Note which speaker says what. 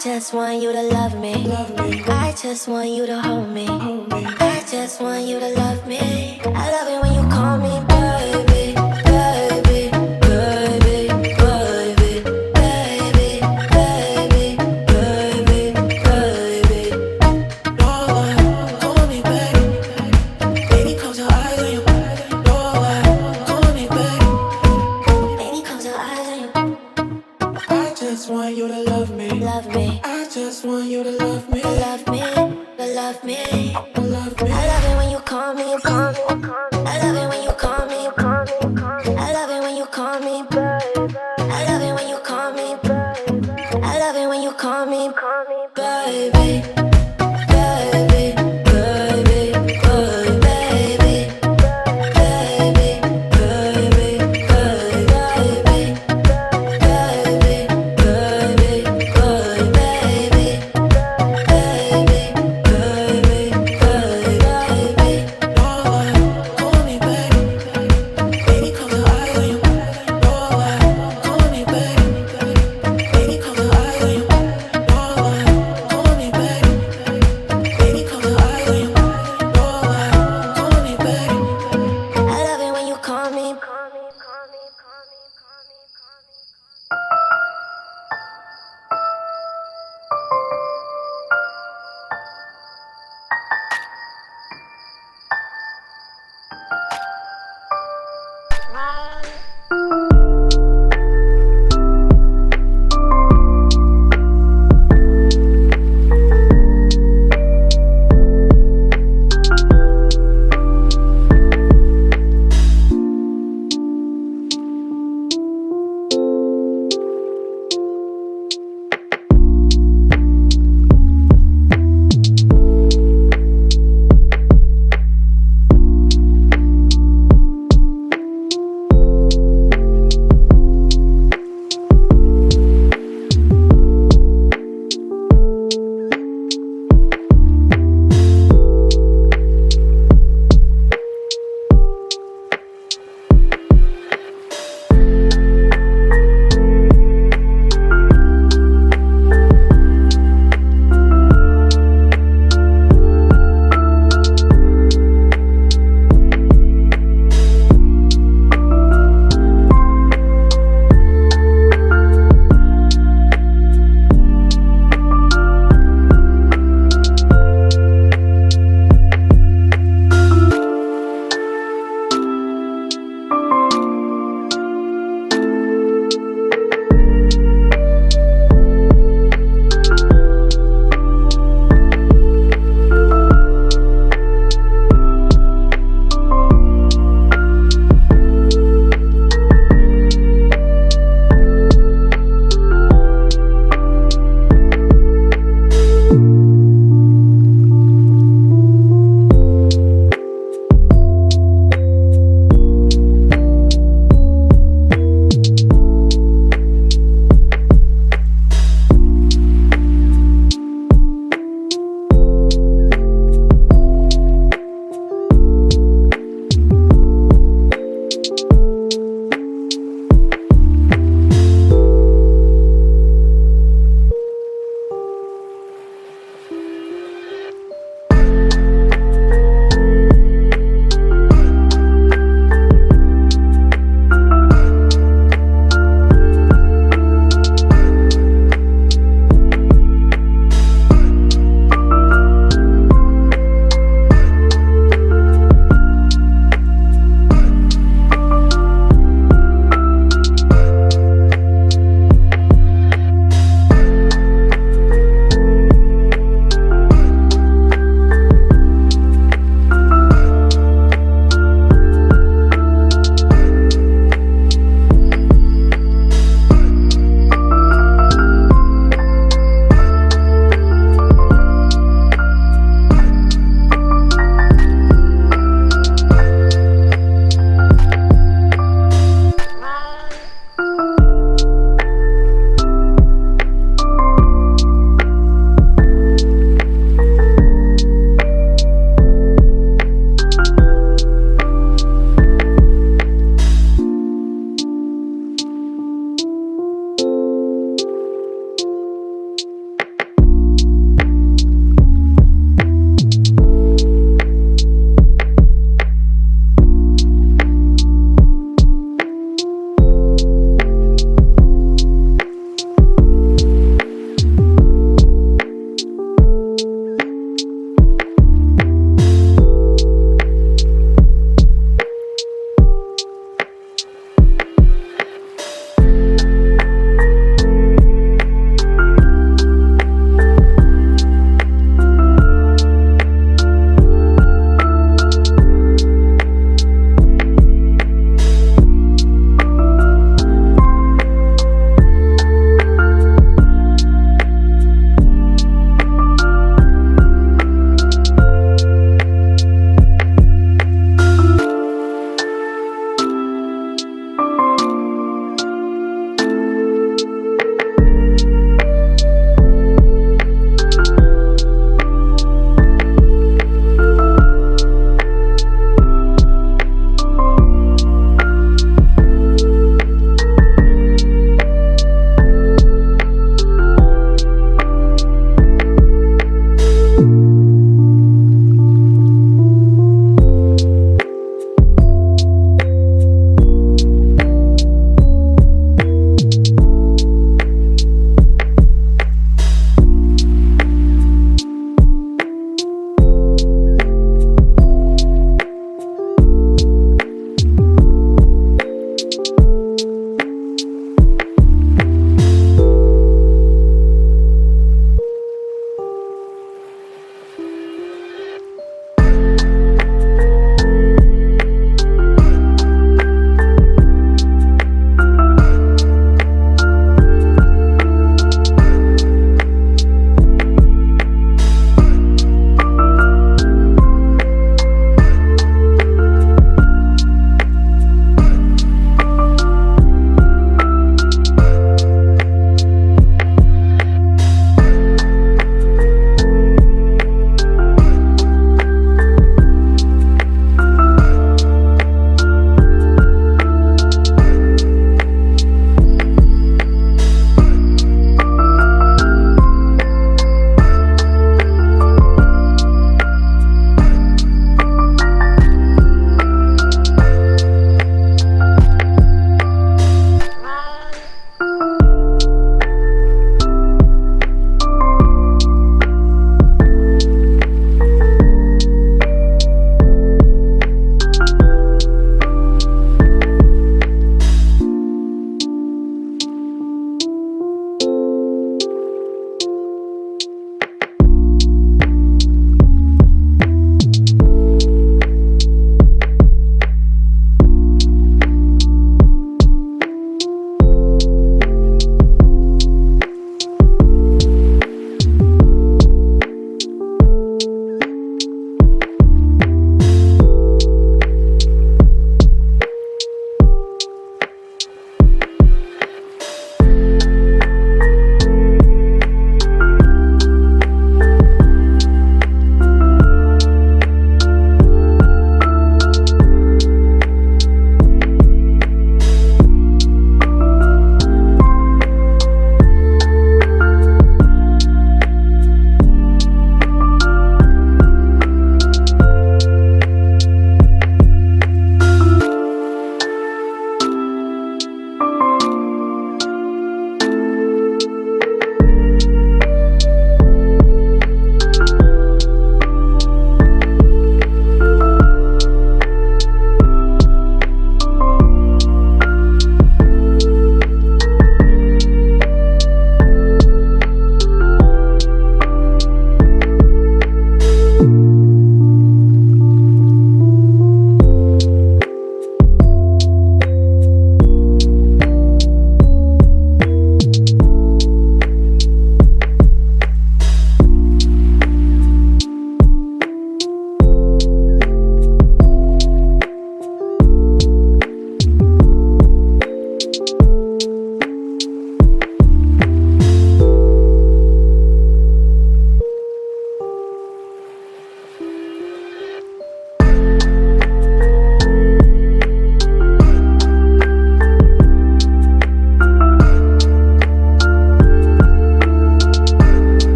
Speaker 1: just want you to love me. I just want you to hold me. I just want you to love me. I love it when you call me baby, baby, baby, baby, baby, baby, baby, baby. No, call me baby. Baby, close your eyes and you. No, call me baby. Baby, close your eyes and you. I just want you to love me. Love me. I just want you to love me. Love me. Love me. Love me. I love it when you call me. You call me. You call me. I love it when you call me. You call me. You call me. I love it when you call me, baby. I love it when you call me, baby. I love it when you call me, baby.